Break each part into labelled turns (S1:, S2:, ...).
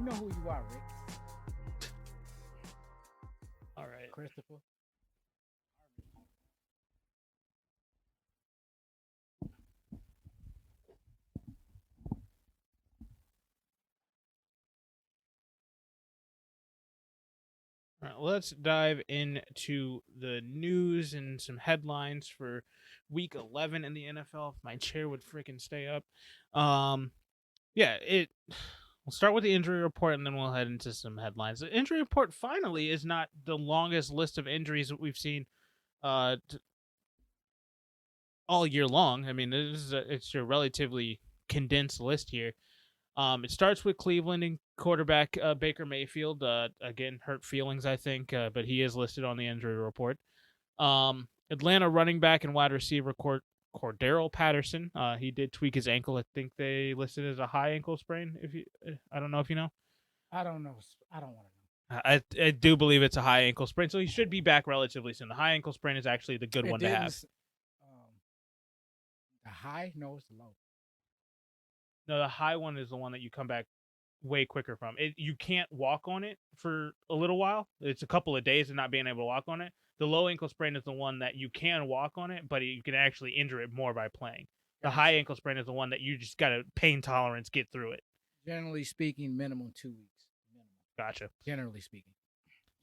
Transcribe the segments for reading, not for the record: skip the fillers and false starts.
S1: You know who you are, Rick.
S2: All right.
S1: Christopher.
S2: All right, let's dive into the news and some headlines for Week 11 in the NFL. If my chair would freaking stay up. We'll start with the injury report and then we'll head into some headlines. The injury report finally is not the longest list of injuries that we've seen all year long. I mean, it's a relatively condensed list here. It starts with Cleveland and quarterback Baker Mayfield. Again, hurt feelings, I think, but he is listed on the injury report. Atlanta running back and wide receiver Cordero Patterson. He did tweak his ankle. I think they listed it as a high ankle sprain. I don't know if you know.
S1: I don't know. I don't want to know.
S2: I do believe it's a high ankle sprain, so he should be back relatively soon. The high ankle sprain is actually the good one to have.
S1: The high? No, it's the low.
S2: No, the high one is the one that you come back way quicker from. You can't walk on it for a little while. It's a couple of days of not being able to walk on it. The low ankle sprain is the one that you can walk on it, but you can actually injure it more by playing. The high ankle sprain is the one that you just got to pain tolerance get through it.
S1: Generally speaking, minimum 2 weeks. Minimum.
S2: Gotcha.
S1: Generally speaking.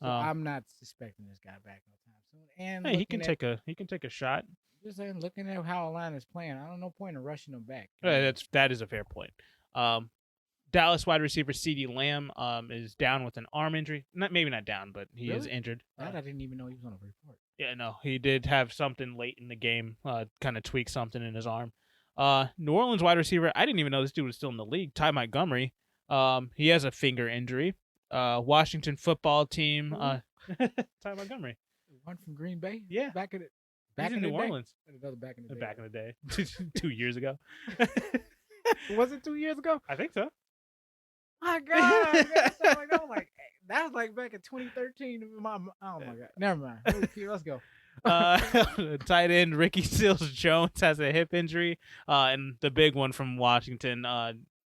S1: So I'm not suspecting this guy back no time soon. And
S2: hey, he can take a shot.
S1: Just saying, looking at how Atlanta's playing, I don't know point in rushing him back.
S2: That is a fair point. Dallas wide receiver CeeDee Lamb is down with an arm injury. Maybe not down, but he is injured.
S1: That I didn't even know he was on a report.
S2: Yeah, no, he did have something late in the game, kind of tweak something in his arm. New Orleans wide receiver, I didn't even know this dude was still in the league. Ty Montgomery, he has a finger injury. Washington football team, Ty Montgomery,
S1: one from Green Bay.
S2: Yeah,
S1: back in
S2: New Orleans.
S1: Another back in the day.
S2: Back in the day, 2 years ago.
S1: Was it 2 years ago?
S2: I think so.
S1: My God, that was like back in 2013. Oh my God, never mind. Let's go.
S2: Tight end Ricky Seals-Jones has a hip injury, and the big one from Washington,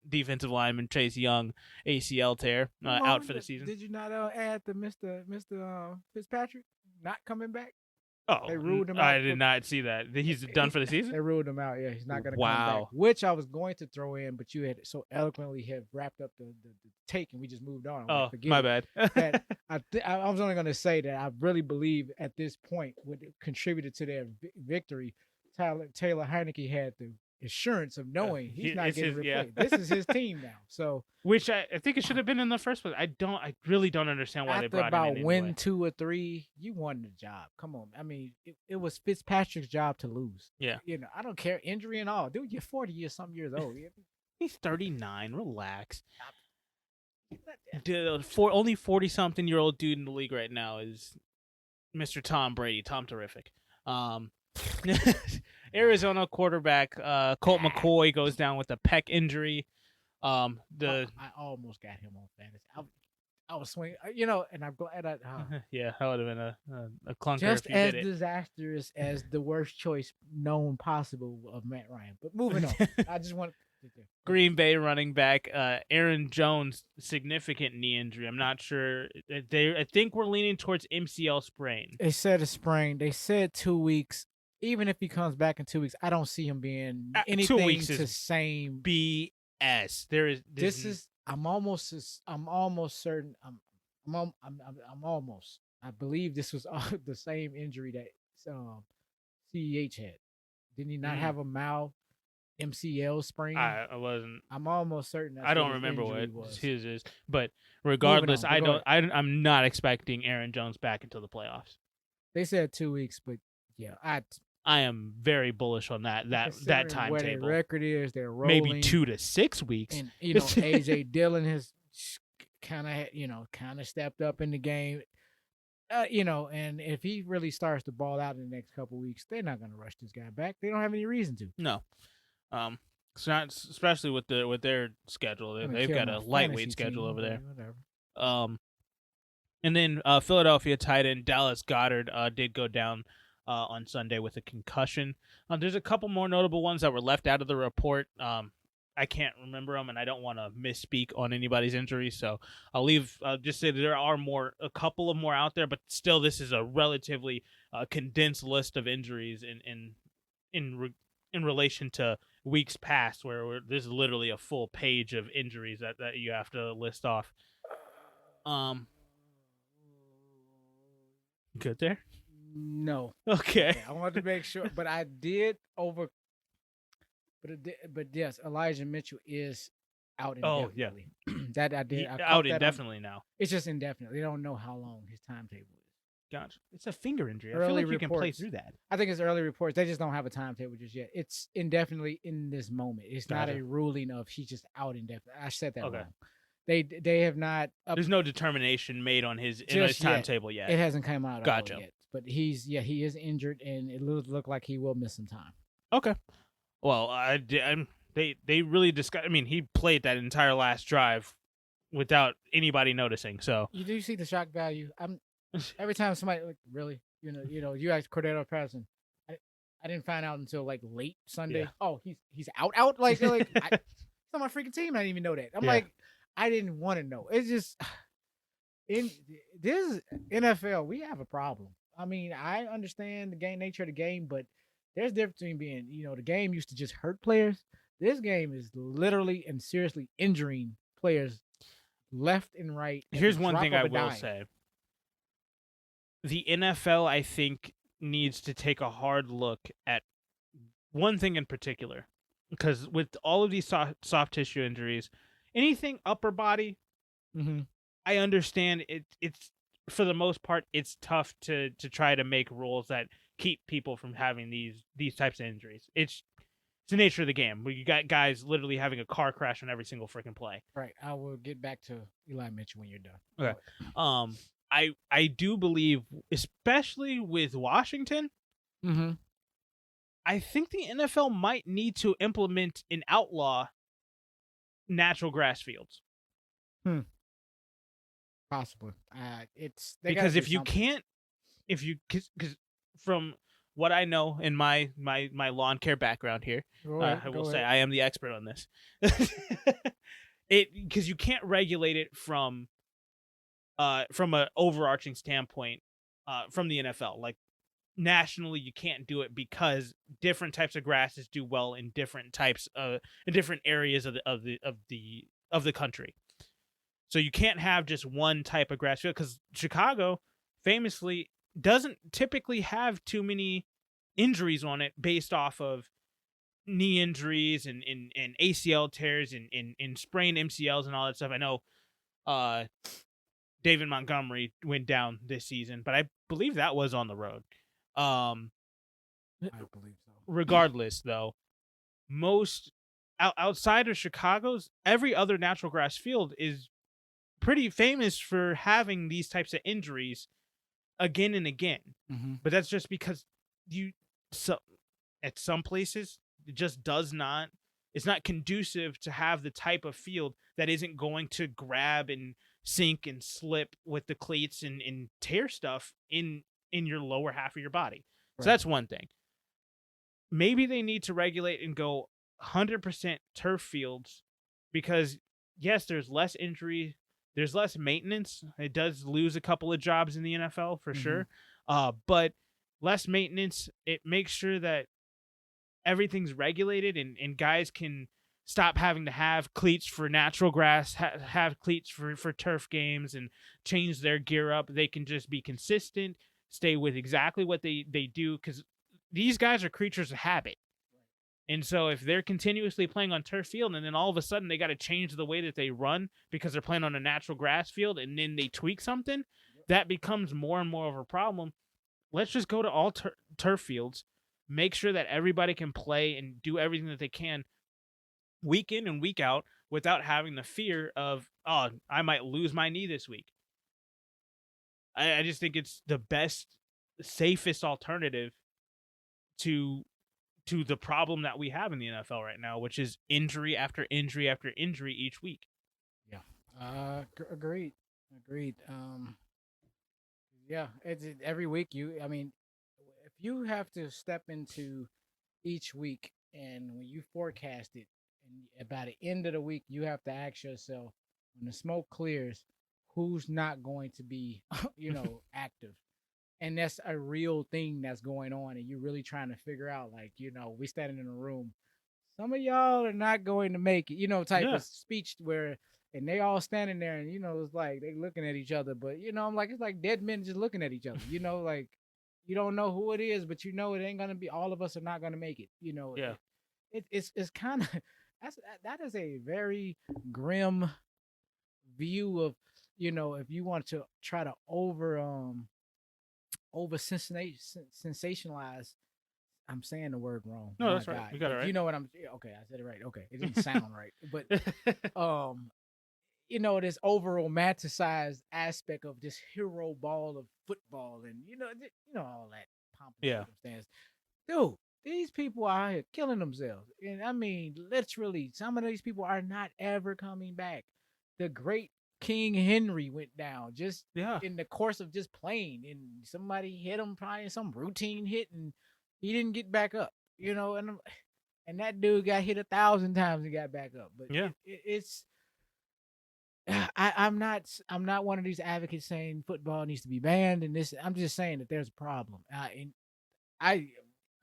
S2: defensive lineman Chase Young, ACL tear, out for the season.
S1: Did you not add the Mr. Fitzpatrick not coming back?
S2: Oh,
S1: they ruled him out.
S2: I did not see that. He's done for the season?
S1: They ruled him out. Yeah, he's not going to come back. Which I was going to throw in, but you had so eloquently have wrapped up the take, and we just moved on.
S2: Oh, my bad.
S1: I was only going to say that I really believe at this point what contributed to their victory, Taylor Heineke had the assurance of knowing he's not getting replaced. This is his team now. So,
S2: which I think it should have been in the first place. I really don't understand why they brought him in.
S1: After about win 2 or 3, you won the job. Come on, I mean, it was Fitzpatrick's job to lose.
S2: Yeah,
S1: I don't care, injury and all. Dude, you're 40-something years old.
S2: He's 39. Relax. Only 40-something-year-old dude in the league right now is Mr. Tom Brady. Tom Terrific. Arizona quarterback Colt McCoy goes down with a pec injury. I
S1: almost got him on fantasy. I was swinging, and I'm glad
S2: yeah, that would have been a clunker.
S1: Just as disastrous as the worst choice known possible of Matt Ryan. But moving on, I just want
S2: Green Bay running back Aaron Jones, significant knee injury. I'm not sure. I think we're leaning towards MCL sprain.
S1: They said a sprain. They said 2 weeks. Even if he comes back in 2 weeks, I don't see him being anything
S2: 2 weeks
S1: to same
S2: BS.
S1: I'm almost certain. I'm almost. I believe this was the same injury that CEH had. Didn't he not have a MCL sprain?
S2: I wasn't.
S1: I'm almost certain.
S2: I don't remember what his is, but regardless, I'm not expecting Aaron Jones back until the playoffs.
S1: They said 2 weeks, but yeah,
S2: I am very bullish on that timetable.
S1: Where their record is, they're rolling.
S2: Maybe 2 to 6 weeks.
S1: And AJ Dillon has kind of stepped up in the game. And if he really starts to ball out in the next couple of weeks, they're not going to rush this guy back. They don't have any reason to.
S2: No. It's not, especially with their schedule. They've got a lightweight schedule over there.
S1: Whatever.
S2: And then Philadelphia tight end Dallas Goedert did go down on Sunday with a concussion. There's a couple more notable ones that were left out of the report. I I can't remember them, and I don't want to misspeak on anybody's injuries. So I'll just say that there are a couple of more out there, but still, this is a relatively condensed list of injuries in relation to weeks past, where this is literally a full page of injuries that you have to list off. Good there.
S1: No.
S2: Okay.
S1: I wanted to make sure, but I did over. But yes, Elijah Mitchell is out indefinitely. That I did. I
S2: out indefinitely now.
S1: It's just indefinite. They don't know how long his timetable is.
S2: Gotcha. It's a finger injury. I
S1: Early
S2: feel like
S1: reports,
S2: you can play through that.
S1: I think it's early reports. They just don't have a timetable just yet. It's indefinitely in this moment. It's not a ruling of he's just out indefinitely. I said that wrong. They have not.
S2: There's no determination made on his timetable yet.
S1: It hasn't come out.
S2: Gotcha.
S1: Yet. But he is injured, and it look like he will miss some time.
S2: Okay. Well, they really discussed. I mean, he played that entire last drive without anybody noticing. So
S1: you do see the shock value. Every time somebody like really, you asked Cordero Patterson. I didn't find out until like late Sunday. Yeah. Oh, he's out. Like he's on my freaking team. I didn't even know that. I'm like, I didn't want to know. It's just in this NFL, we have a problem. I mean, I understand the nature of the game, but there's a difference between being, the game used to just hurt players. This game is literally and seriously injuring players left and right.
S2: Here's one thing I will say. The NFL, I think, needs to take a hard look at one thing in particular. Because with all of these soft tissue injuries, anything upper body, I understand it's for the most part, it's tough to try to make rules that keep people from having these types of injuries. It's the nature of the game. You got guys literally having a car crash on every single freaking play.
S1: Right. I will get back to Eli Mitchell when you're done.
S2: Okay. I do believe, especially with Washington, I think the NFL might need to implement and outlaw natural grass fields.
S1: Possibly.
S2: Because if you can't, because from what I know in my lawn care background here, I will say I am the expert on this. Because you can't regulate it from an overarching standpoint from the NFL. Like nationally, you can't do it because different types of grasses do well in different types in different areas of the country. So you can't have just one type of grass field, because Chicago famously doesn't typically have too many injuries on it based off of knee injuries and ACL tears and sprained MCLs and all that stuff. I know David Montgomery went down this season, but I believe that was on the road.
S1: I believe so.
S2: Regardless, though, most outside of Chicago's, every other natural grass field is pretty famous for having these types of injuries again and again. But that's just because at some places it just it's not conducive to have the type of field that isn't going to grab and sink and slip with the cleats and tear stuff in your lower half of your body. Right. So that's one thing. Maybe they need to regulate and go 100% turf fields, because yes, there's less injury, there's less maintenance. It does lose a couple of jobs in the NFL for sure. But less maintenance, it makes sure that everything's regulated and guys can stop having to have cleats for natural grass, have cleats for turf games, and change their gear up. They can just be consistent, stay with exactly what they do, because these guys are creatures of habit. And so if they're continuously playing on turf field and then all of a sudden they got to change the way that they run because they're playing on a natural grass field and then they tweak something, that becomes more and more of a problem. Let's just go to all turf fields, make sure that everybody can play and do everything that they can week in and week out without having the fear of, oh, I might lose my knee this week. I just think it's the best, safest alternative to the problem that we have in the NFL right now, which is injury after injury after injury each week.
S1: Yeah. Agreed. Yeah, it's every week. If you have to step into each week and when you forecast it And by the end of the week, you have to ask yourself, when the smoke clears, who's not going to be, active. And that's a real thing that's going on. And you're really trying to figure out, like, we standing in a room. Some of y'all are not going to make it, type
S2: Yeah.
S1: of speech where, and they all standing there and, it's like they looking at each other. But, I'm like, it's like dead men just looking at each other, like you don't know who it is, but it ain't going to be, all of us are not going to make it.
S2: Yeah.
S1: It's kind of, that is a very grim view of, if you want to try to over sensationalize. I'm saying the word wrong.
S2: No,
S1: My
S2: that's right.
S1: God.
S2: You got it right.
S1: You know what I'm, okay, I said it right. Okay. It didn't sound right. But this over romanticized aspect of this hero ball of football and all that pomp and
S2: Yeah.
S1: circumstance. Dude, these people are out here killing themselves. And I mean, literally, some of these people are not ever coming back. The great King Henry went down just in the course of just playing, and somebody hit him probably some routine hit, and he didn't get back up. And that dude got hit 1,000 times and got back up. But it's I'm not one of these advocates saying football needs to be banned, and this. I'm just saying that there's a problem. And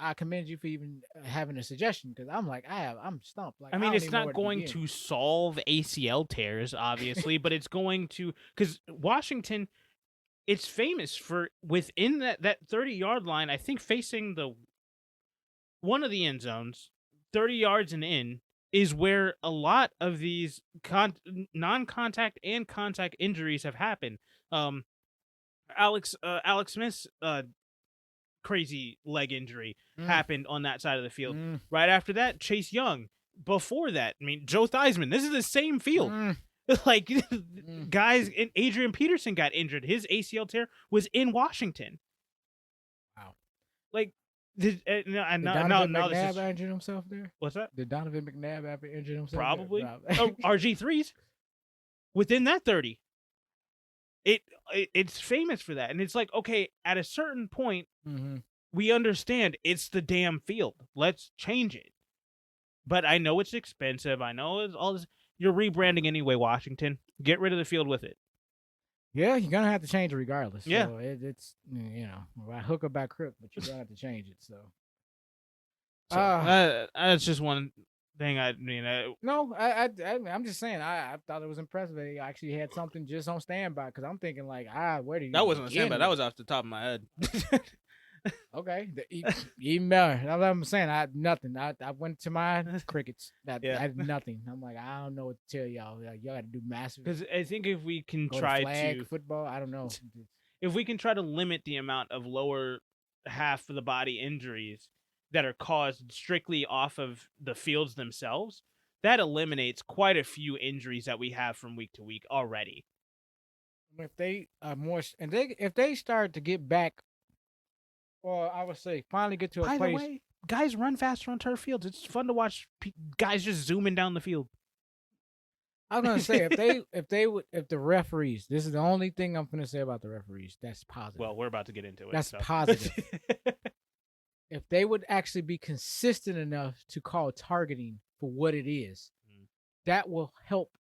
S1: I commend you for even having a suggestion, because I'm like, I'm stumped. Like,
S2: I mean, it's not going to solve ACL tears, obviously, but it's going to, because Washington, it's famous for within that 30-yard line, I think facing one of the end zones, 30 yards and in, is where a lot of these non-contact and contact injuries have happened. Alex Smith's crazy leg injury happened on that side of the field. Right after that, Chase Young. Before that, I mean, Joe Theismann. This is the same field. Like, guys, Adrian Peterson got injured. His ACL tear was in Washington.
S1: Wow.
S2: Like,
S1: did Donovan McNabb injure himself there?
S2: What's that?
S1: Did Donovan McNabb ever injure himself?
S2: Probably. RG3's within that 30. It's famous for that. And it's like, okay, at a certain point, we understand it's the damn field. Let's change it. But I know it's expensive. I know it's all this. You're rebranding anyway, Washington. Get rid of the field with it.
S1: Yeah, you're going to have to change it regardless.
S2: Yeah.
S1: So it's, by hook or by crook, but you're going to have to change it. So
S2: that's just one thing.
S1: No, I'm just saying, I thought it was impressive that he actually had something just on standby, because I'm thinking, like, where do you
S2: That wasn't a standby. That was off the top of my head.
S1: Okay, even better. That's what I'm saying. I had nothing. I went to my crickets. I had nothing. I'm like, I don't know what to tell y'all. Like, y'all got to do massive.
S2: Because I think if we can
S1: go
S2: try
S1: to football, I don't know.
S2: If we can try to limit the amount of lower half of the body injuries that are caused strictly off of the fields themselves, that eliminates quite a few injuries that we have from week to week already.
S1: If they are more, and if they start to get back, or I would say finally get to a place.
S2: By the way, guys run faster on turf fields. It's fun to watch guys just zooming down the field.
S1: I was gonna say if the referees, this is the only thing I'm gonna say about the referees that's positive.
S2: Well, we're about to get into it.
S1: That's positive. If they would actually be consistent enough to call targeting for what it is, that will help,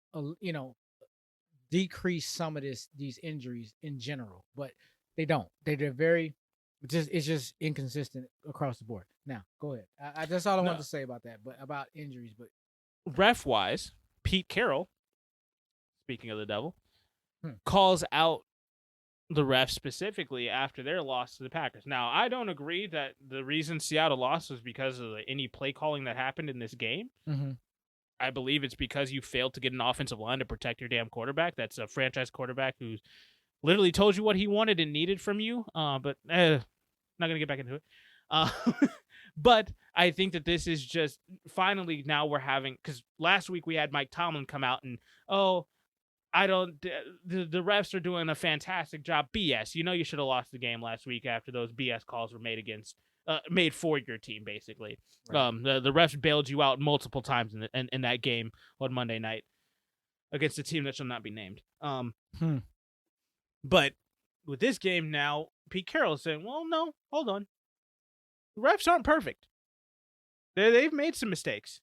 S1: decrease some of these injuries in general. But they don't. They're very. It's just inconsistent across the board. Now, go ahead. That's all I want to say about that. But about injuries, but
S2: ref wise, Pete Carroll, speaking of the devil, calls out the refs specifically after their loss to the Packers. Now, I don't agree that the reason Seattle lost was because of any play calling that happened in this game. I believe it's because you failed to get an offensive line to protect your damn quarterback. That's a franchise quarterback who's literally told you what he wanted and needed from you. But not going to get back into it. But I think that this is just finally now we're having, because last week we had Mike Tomlin come out and, the refs are doing a fantastic job. BS. You should have lost the game last week after those BS calls were made for your team, basically. Right. The refs bailed you out multiple times in that game on Monday night against a team that shall not be named. But with this game now, Pete Carroll is saying, well, no, hold on. The refs aren't perfect. They've made some mistakes.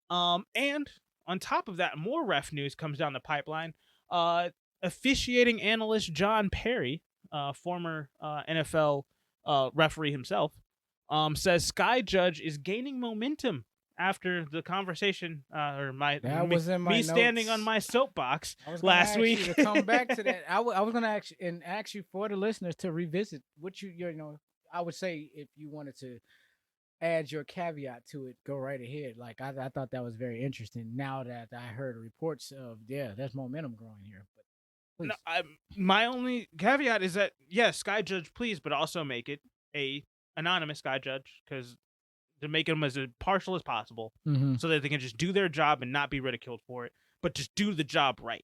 S2: And on top of that, more ref news comes down the pipeline. Officiating analyst John Perry, former NFL referee himself, says Sky Judge is gaining momentum after the conversation, or
S1: That was in my
S2: me standing on
S1: notes.
S2: my soapbox
S1: I was going to
S2: last
S1: ask
S2: week.
S1: you to come back to that. I was going to ask you for the listeners to revisit what I would say if you wanted to add your caveat to it, go right ahead. Like I thought that was very interesting. Now that I heard reports of there's momentum growing here. But
S2: No,
S1: please,
S2: my only caveat is that yes, Sky Judge, please, but also make it a anonymous Sky Judge, because to make them as impartial as possible, so that they can just do their job and not be ridiculed for it, but just do the job right.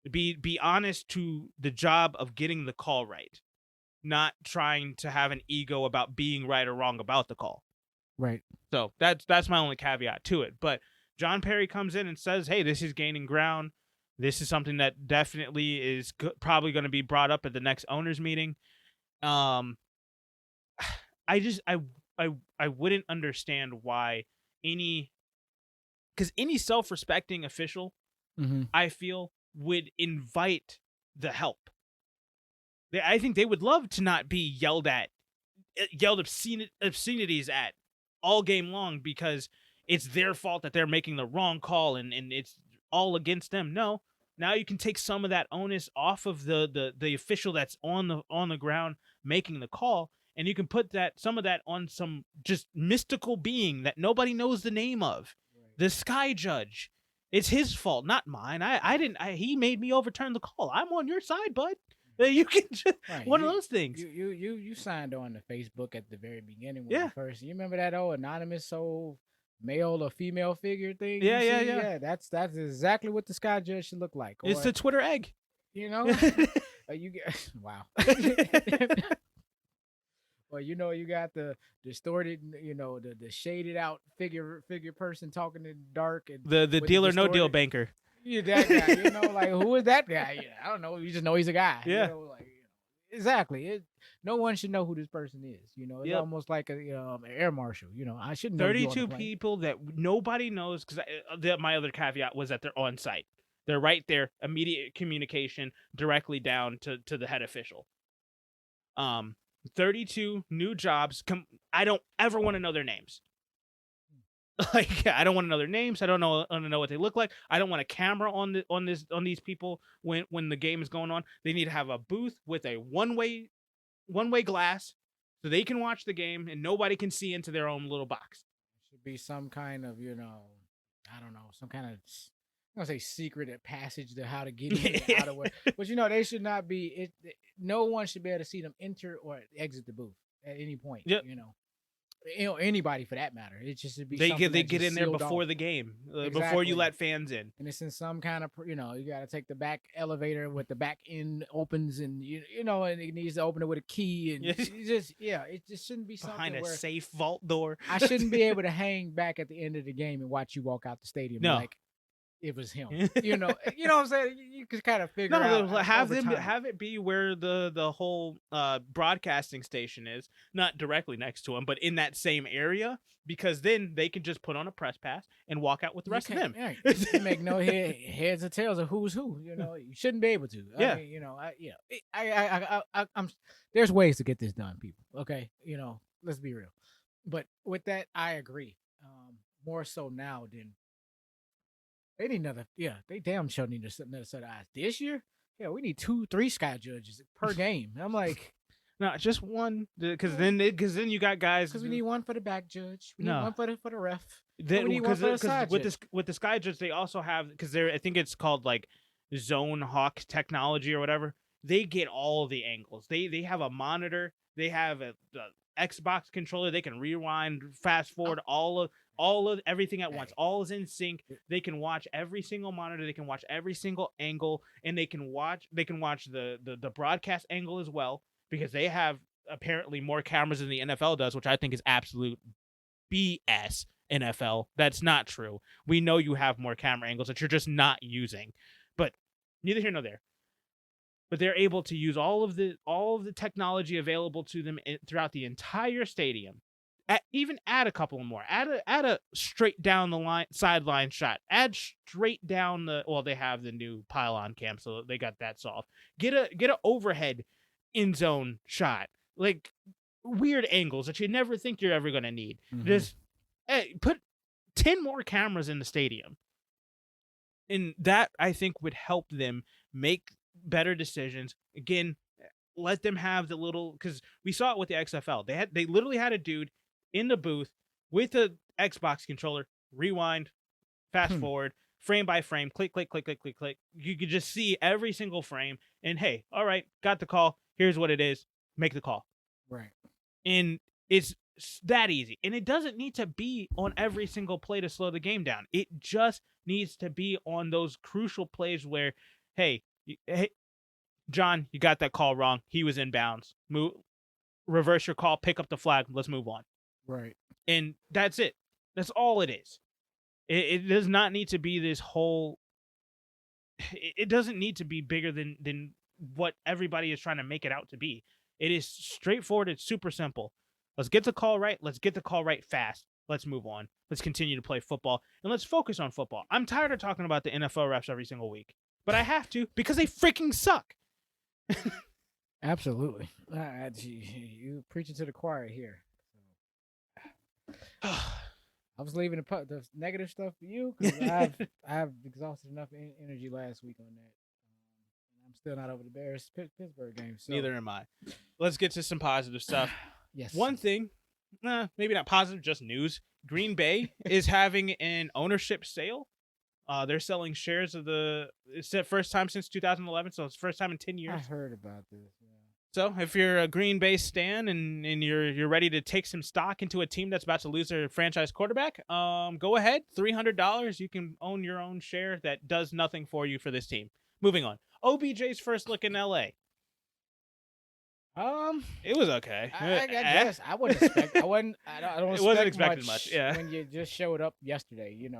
S2: Be honest to the job of getting the call right, not trying to have an ego about being right or wrong about the call.
S1: right.
S2: So that's my only caveat to it. But John Perry comes in and says, "Hey, this is gaining ground. This is something that definitely is probably going to be brought up at the next owners meeting." I wouldn't understand why because any self-respecting official, I feel, would invite the help. I think they would love to not be yelled obscenities at all game long, because it's their fault that they're making the wrong call and it's all against them. No, now you can take some of that onus off of the official that's on the ground making the call, and you can put some of that on some just mystical being that nobody knows the name of, the Sky Judge. It's his fault, not mine. I didn't. He made me overturn the call. I'm on your side, bud. You can just one of those things.
S1: You signed on to Facebook at the very beginning when you first. You remember that old anonymous male or female figure thing?
S2: Yeah.
S1: That's exactly what the Sky Judge should look like.
S2: It's the Twitter egg.
S1: You know, you get wow. Well, you got the distorted, the shaded out figure person talking in the dark, and
S2: the deal or no deal banker.
S1: Yeah, that guy. Like who is that guy? I don't know. You just know he's a guy.
S2: Yeah.
S1: Exactly. No one should know who this person is. It's almost like an air marshal. I shouldn't know.
S2: 32 people that nobody knows, because my other caveat was that they're on site. They're right there, immediate communication directly down to the head official. 32 new jobs. I don't ever want to know their names. Like, I don't want to know their names. I don't want to know what they look like. I don't want a camera on these people when the game is going on. They need to have a booth with a one-way glass, so they can watch the game and nobody can see into their own little box.
S1: Should be some kind of, I don't know, some kind of, I'm gonna say secret passage to how to get in out of where. But they should not be. No one should be able to see them enter or exit the booth at any point.
S2: Yep.
S1: Anybody for that matter. It just should be.
S2: They get in there before the game, before you let fans in.
S1: And it's in some kind of, you got to take the back elevator with the back end opens, and and it needs to open it with a key, and it just shouldn't be something
S2: behind a safe vault door.
S1: I shouldn't be able to hang back at the end of the game and watch you walk out the stadium.
S2: No.
S1: Like it was him. You know what I'm saying? You could kind of figure out.
S2: Have it be where the whole broadcasting station is, not directly next to him, but in that same area, because then they can just put on a press pass and walk out with the rest of them.
S1: Yeah, you make no heads or tails of who's who. You shouldn't be able to.
S2: Yeah.
S1: I'm. There's ways to get this done, people. Okay, let's be real. But with that, I agree. More so now than. They need another. Yeah, they damn sure need another set of eyes this year. Yeah, we need 2-3 Sky Judges per game. I'm like,
S2: no, just one, because then you got guys.
S1: Because we need one for the back judge. We need one for the ref.
S2: Then we need one for the side judge. With the Sky Judge, they also have, because I think it's called like Zone Hawk technology or whatever. They get all the angles. They have a monitor. They have a Xbox controller. They can rewind, fast forward, all of everything at once. All is in sync. They can watch every single monitor. They can watch every single angle, and they can watch the broadcast angle as well, because they have apparently more cameras than the NFL does, which I think is absolute BS. NFL, that's not true. We know you have more camera angles that you're just not using, but neither here nor there. But they're able to use all of the technology available to them throughout the entire stadium, Even add a couple more. Add a straight down the line sideline shot. Add straight down the. Well, they have the new pylon cam, so they got that solved. Get a overhead end zone shot, like weird angles that you never think you're ever gonna need. Just put 10 more cameras in the stadium, and that I think would help them make better decisions. Again, let them have the little, because we saw it with the XFL. They literally had a dude in the booth with a Xbox controller, rewind, fast forward, frame by frame, click, click, click, click, click, click. You could just see every single frame. And hey, all right, got the call. Here's what it is. Make the call.
S1: Right.
S2: And it's that easy. And it doesn't need to be on every single play to slow the game down. It just needs to be on those crucial plays where, hey, John, you got that call wrong. He was in bounds. Reverse your call, pick up the flag. Let's move on.
S1: Right.
S2: And that's it. That's all it is. It does not need to be this whole. It doesn't need to be bigger than what everybody is trying to make it out to be. It is straightforward. It's super simple. Let's get the call right. Let's get the call right fast. Let's move on. Let's continue to play football. And let's focus on football. I'm tired of talking about the NFL refs every single week. But I have to because they freaking suck.
S1: Absolutely. You preaching to the choir here. I was leaving the negative stuff for you because I've exhausted enough energy last week on that. I'm still not over the Bears Pittsburgh game. So.
S2: Neither am I. Let's get to some positive stuff.
S1: Yes.
S2: One thing, maybe not positive, just news. Green Bay is having an ownership sale. They're selling shares of it's the first time since 2011, so it's the first time in 10 years.
S1: I heard about this. Yeah.
S2: So if you're a Green Bay stan and you're ready to take some stock into a team that's about to lose their franchise quarterback, go ahead. $300. You can own your own share that does nothing for you for this team. Moving on. OBJ's first look in LA. It was okay.
S1: I guess I wouldn't expect. I don't.
S2: It wasn't expected much. Yeah.
S1: When you just showed up yesterday, you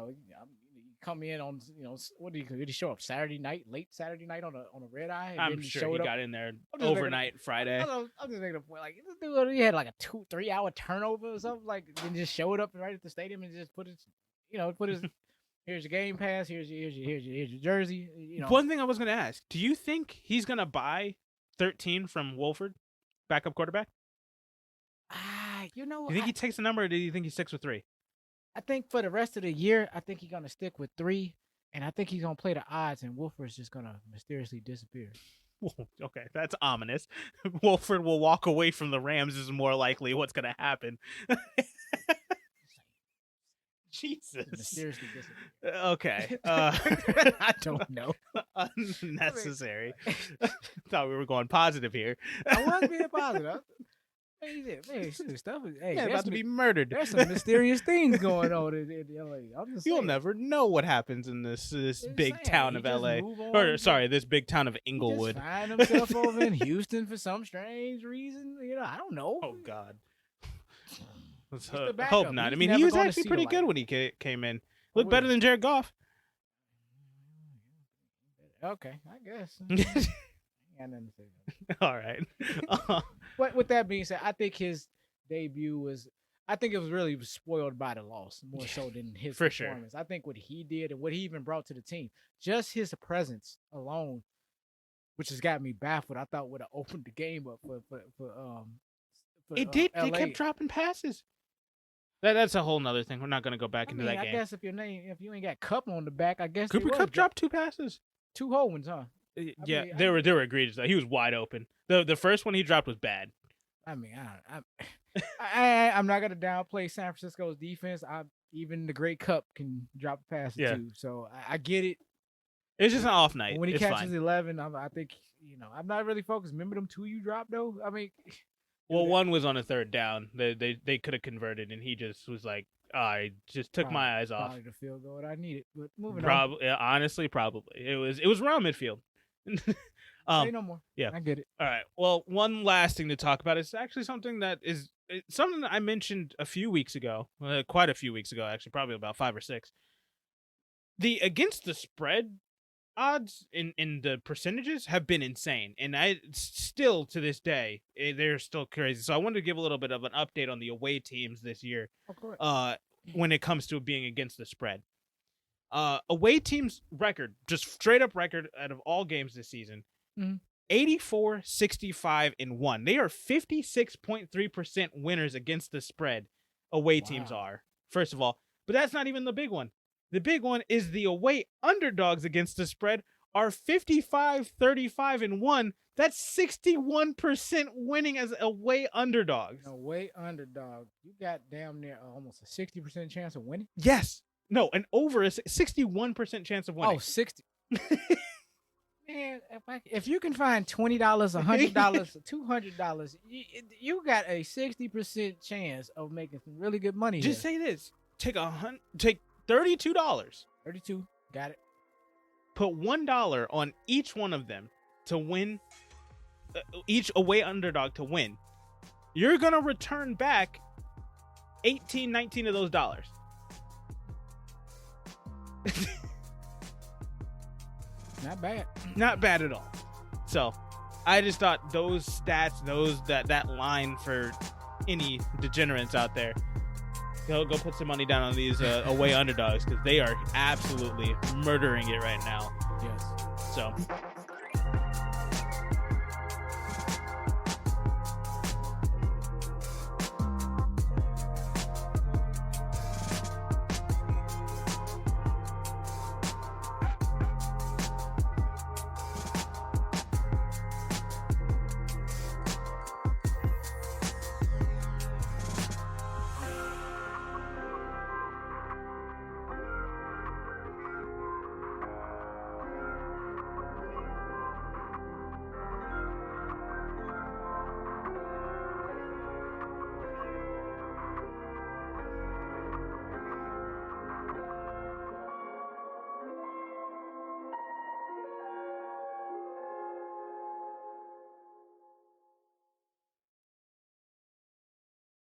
S1: come in on, what did he show up Saturday night, late Saturday night on a red eye?
S2: I'm sure he got in there overnight Friday.
S1: I'm just thinking, like, this dude, he had like a 2-3 hour turnover or something, like, and just showed up right at the stadium and just put his, here's your game pass, here's your jersey.
S2: One thing I was gonna ask: do you think he's gonna buy 13 from Wolford, backup quarterback?
S1: You
S2: think he takes the number, or do you think he sticks with 3?
S1: I think for the rest of the year, I think he's going to stick with 3, and I think he's going to play the odds, and Wolford's just going to mysteriously disappear.
S2: Okay, that's ominous. Wolford will walk away from the Rams is more likely what's going to happen. Jesus.
S1: Mysteriously disappear.
S2: Okay.
S1: I don't know.
S2: Unnecessary. Thought we were going positive here.
S1: I was being positive. Man, stuff is,
S2: about to be murdered.
S1: There's some mysterious things going on in LA.
S2: You'll never know what happens in this big town of LA. Or sorry, this big town of Inglewood.
S1: He just find himself over in Houston for some strange reason. I don't know.
S2: Oh God. Let's
S1: hope
S2: not. I mean, he was actually pretty good when he came in. Looked better than Jared Goff.
S1: Okay, I guess.
S2: All right.
S1: But with that being said, I think his debut was really spoiled by the loss more so than his performance. Sure. I think what he did and what he even brought to the team, just his presence alone, which has got me baffled. I thought would have opened the game up for
S2: it did.
S1: LA.
S2: They kept dropping passes. That's a whole nother thing. We're not going to go back into that game.
S1: I guess if you ain't got Cup on the back, I guess
S2: Cooper Kupp dropped 2 passes.
S1: 2 whole ones, huh?
S2: Yeah, they were egregious. He was wide open. The first one he dropped was bad.
S1: I mean, I'm not gonna downplay San Francisco's defense. Even the great Cup can drop a pass or 2, so I get it.
S2: It's just an off night.
S1: When he catches 11, I think I'm not really focused. Remember them 2 you dropped though? I mean,
S2: well, one was on a 3rd down. They could have converted, and he just was like, I just took my eyes off.
S1: Probably the field goal I needed, but moving on.
S2: Honestly, probably it was around midfield.
S1: Say no more.
S2: Yeah,
S1: I get it.
S2: All right. Well, one last thing to talk about is actually something that I mentioned a few weeks ago, quite a few weeks ago, actually, probably about 5 or 6. The against the spread odds in the percentages have been insane, and I still to this day they're still crazy. So I wanted to give a little bit of an update on the away teams this year, when it comes to being against the spread. Away teams record, just straight up record out of all games this season, 84, 65, and 1. They are 56.3% winners against the spread. Away teams are, first of all, but that's not even the big one. The big one is the away underdogs against the spread are 55, 35, and 1. That's 61% winning as away underdogs.
S1: Away underdog. You got damn near almost a 60% chance of winning?
S2: Yes. No, and over a 61% chance of winning.
S1: Oh, 60. Man, if you can find $20, $100, $200, you got a 60% chance of making some really good money.
S2: Just say this: take $32.
S1: 32, got it.
S2: Put $1 on each one of them to win. Each away underdog to win. You're gonna return back 18, 19 of those dollars.
S1: Not bad.
S2: Not bad at all. So I just thought those stats, that line for any degenerates out there, go put some money down on these away underdogs, because they are absolutely murdering it right now.
S1: Yes.
S2: So